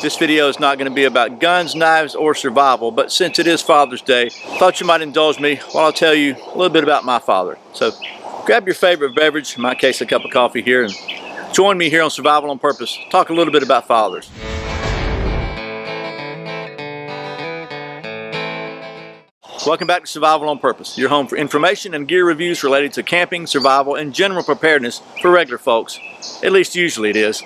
This video is not going to be about guns, knives, or survival, but since it is Father's Day, I thought you might indulge me while I tell you a little bit about my father. So grab your favorite beverage, in my case a cup of coffee here, and join me here on Survival on Purpose. Talk a little bit about fathers. Welcome back to Survival on Purpose, your home for information and gear reviews related to camping, survival, and general preparedness for regular folks. At least usually it is.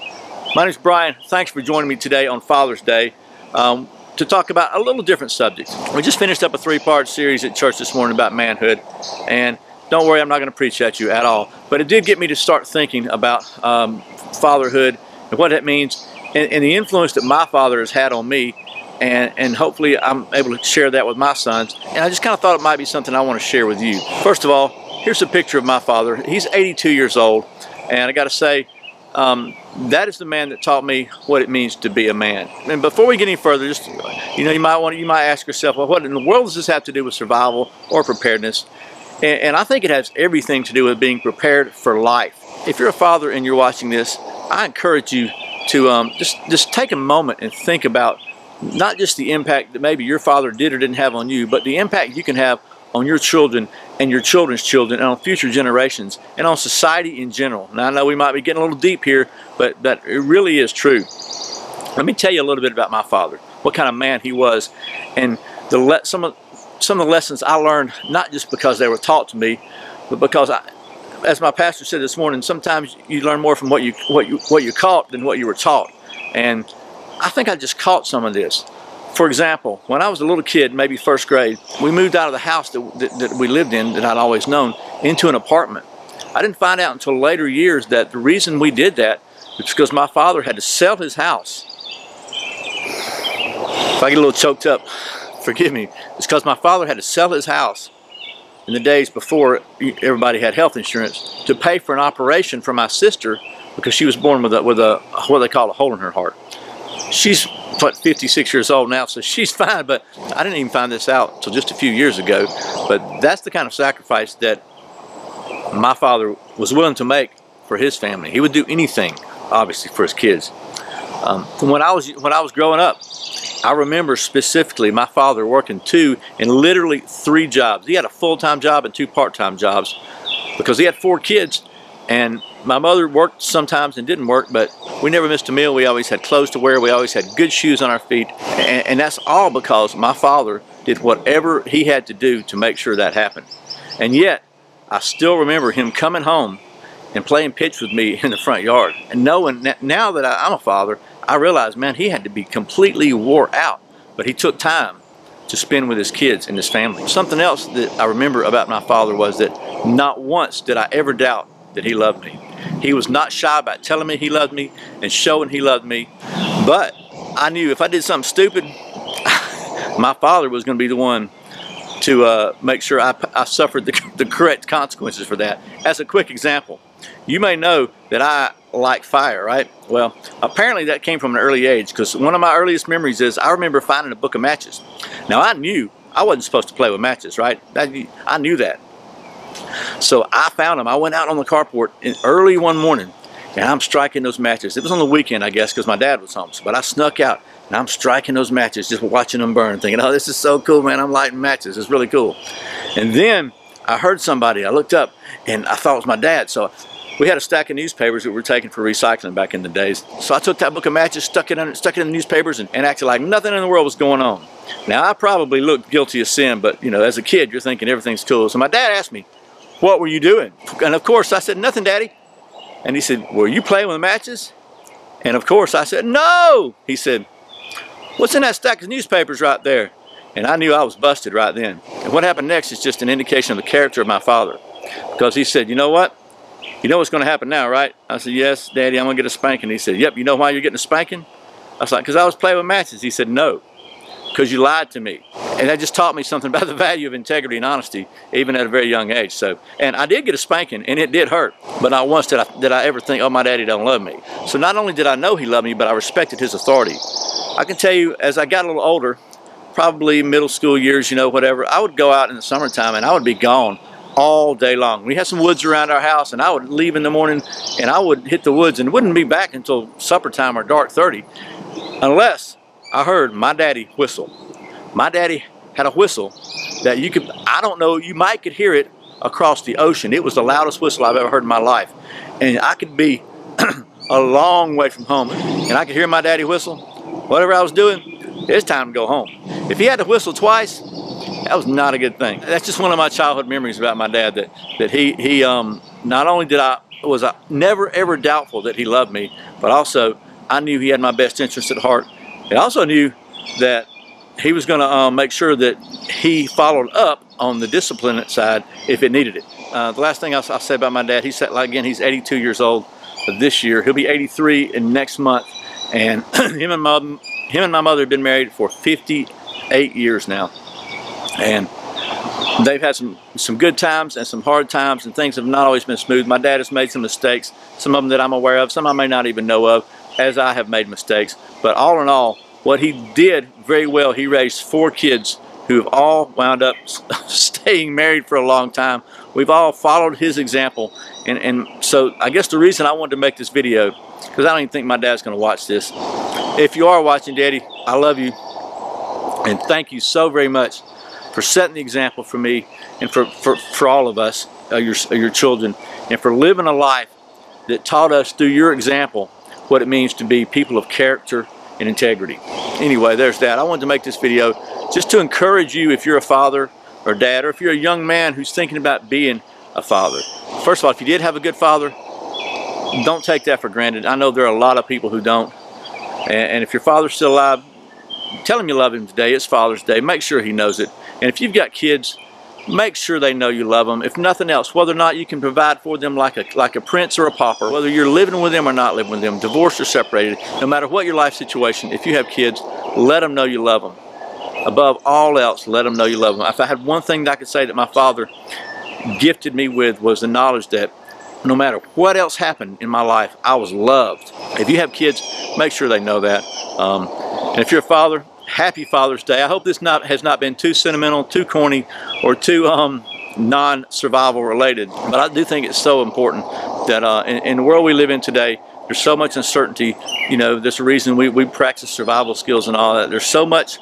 My name is Brian. Thanks for joining me today on Father's Day to talk about a little different subject. We just finished up a three-part series at church this morning about manhood, and don't worry, I'm not going to preach at you at all, but it did get me to start thinking about fatherhood and what that means and the influence that my father has had on me, and hopefully I'm able to share that with my sons. And I just kind of thought it might be something I want to share with you. First of all, here's a picture of my father. He's 82 years old, and I got to say, that is the man that taught me what it means to be a man. And before we get any further, just you might ask yourself, well, what in the world does this have to do with survival or preparedness? And I think it has everything to do with being prepared for life. If you're a father and you're watching this, I encourage you to just take a moment and think about not just the impact that maybe your father did or didn't have on you, but the impact you can have on your children and your children's children and on future generations and on society in general. Now I know we might be getting a little deep here, but that it really is true. Let me tell you a little bit about my father, what kind of man he was, and some of the lessons I learned, not just because they were taught to me, but because as my pastor said this morning, sometimes you learn more from what you caught than what you were taught. And I think I just caught some of this. For example, when I was a little kid, maybe first grade, we moved out of the house that we lived in, that I'd always known, into an apartment. I didn't find out until later years that the reason we did that was because my father had to sell his house. If I get a little choked up, forgive me. It's because my father had to sell his house in the days before everybody had health insurance to pay for an operation for my sister, because she was born with a what they call a hole in her heart. She's 56 years old now, so she's fine, but I didn't even find this out until just a few years ago. But that's the kind of sacrifice that my father was willing to make for his family. He would do anything, obviously, for his kids. When I was growing up, I remember specifically my father working 2 and literally 3 jobs. He had a full-time job and 2 part-time jobs because he had 4 kids. And my mother worked sometimes and didn't work, but we never missed a meal. We always had clothes to wear. We always had good shoes on our feet. And that's all because my father did whatever he had to do to make sure that happened. And yet, I still remember him coming home and playing pitch with me in the front yard. And knowing that now that I'm a father, I realized, man, he had to be completely wore out. But he took time to spend with his kids and his family. Something else that I remember about my father was that not once did I ever doubt that he loved me. He was not shy about telling me he loved me and showing he loved me. But I knew if I did something stupid, my father was going to be the one to make sure I suffered the correct consequences for that. As a quick example, you may know that I like fire, right? Well, apparently that came from an early age, because one of my earliest memories is I remember finding a book of matches. Now I knew I wasn't supposed to play with matches, right? I knew that. So I found them. I went out on the carport early one morning, and I'm striking those matches. It was on the weekend, I guess, because my dad was home. But I snuck out, and I'm striking those matches, just watching them burn, thinking, oh, this is so cool, man. I'm lighting matches. It's really cool. And then I heard somebody. I looked up, and I thought it was my dad. So we had a stack of newspapers that we were taking for recycling back in the days. So I took that book of matches, stuck it in the newspapers, and acted like nothing in the world was going on. Now, I probably looked guilty of sin, but, as a kid, you're thinking everything's cool. So my dad asked me, what were you doing? And of course I said, nothing, Daddy. And he said, were you playing with matches? And of course I said, no. He said, what's in that stack of newspapers right there? And I knew I was busted right then. And what happened next is just an indication of the character of my father. Because he said, you know what? You know what's going to happen now, right? I said, yes, Daddy, I'm going to get a spanking. He said, yep, you know why you're getting a spanking? I was like, because I was playing with matches. He said, no, because you lied to me. And that just taught me something about the value of integrity and honesty, even at a very young age. So, and I did get a spanking, and it did hurt. But not once did I ever think, oh, my daddy don't love me. So not only did I know he loved me, but I respected his authority. I can tell you, as I got a little older, probably middle school years, whatever, I would go out in the summertime, and I would be gone all day long. We had some woods around our house, and I would leave in the morning, and I would hit the woods and wouldn't be back until supper time or dark 30. unless I heard my daddy whistle. My daddy had a whistle that you could, I don't know, you might could hear it across the ocean. It was the loudest whistle I've ever heard in my life. And I could be a long way from home and I could hear my daddy whistle. Whatever I was doing, it's time to go home. If he had to whistle twice, that was not a good thing. That's just one of my childhood memories about my dad, that he not only was I never ever doubtful that he loved me, but also I knew he had my best interest at heart. I also knew that he was going to make sure that he followed up on the discipline side if it needed it. The last thing I'll say about my dad, again, he's 82 years old this year. He'll be 83 in next month, and him and my mother have been married for 58 years now, and they've had some good times and some hard times, and things have not always been smooth. My dad has made some mistakes, some of them that I'm aware of, some I may not even know of, as I have made mistakes. But all in all, what he did very well, he raised 4 kids who have all wound up staying married for a long time. We've all followed his example, and so I guess the reason I wanted to make this video, because I don't even think my dad's going to watch this. If you are watching, Daddy, I love you, and thank you so very much for setting the example for me and for all of us, your children, and for living a life that taught us through your example what it means to be people of character and integrity. Anyway, there's that. I wanted to make this video just to encourage you, if you're a father or dad, or if you're a young man who's thinking about being a father. First of all, if you did have a good father, don't take that for granted. I know there are a lot of people who don't. And if your father's still alive, tell him you love him today. It's Father's Day. Make sure he knows it. And if you've got kids, make sure they know you love them. If nothing else, whether or not you can provide for them like a prince or a pauper, whether you're living with them or not living with them, divorced or separated, no matter what your life situation, if you have kids, let them know you love them. Above all else, let them know you love them. If I had one thing that I could say that my father gifted me with, was the knowledge that no matter what else happened in my life, I was loved. If you have kids, make sure they know that. And if you're a father, happy Father's Day. I hope this has not been too sentimental, too corny, or too non-survival related. But I do think it's so important that in the world we live in today, there's so much uncertainty. You know, there's a reason we practice survival skills and all that. There's so much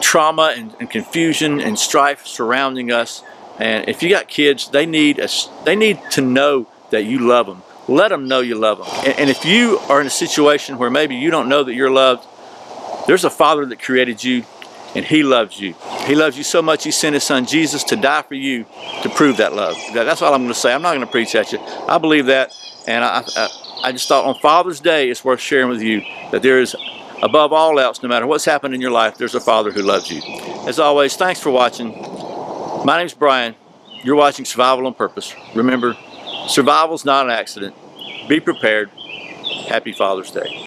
trauma and confusion and strife surrounding us. And if you got kids, they need to know that you love them. Let them know you love them. And if you are in a situation where maybe you don't know that you're loved, there's a Father that created you, and He loves you. He loves you so much He sent His Son Jesus to die for you to prove that love. That's all I'm going to say. I'm not going to preach at you. I believe that, and I just thought on Father's Day it's worth sharing with you that there is, above all else, no matter what's happened in your life, there's a Father who loves you. As always, thanks for watching. My name's Brian. You're watching Survival on Purpose. Remember, survival's not an accident. Be prepared. Happy Father's Day.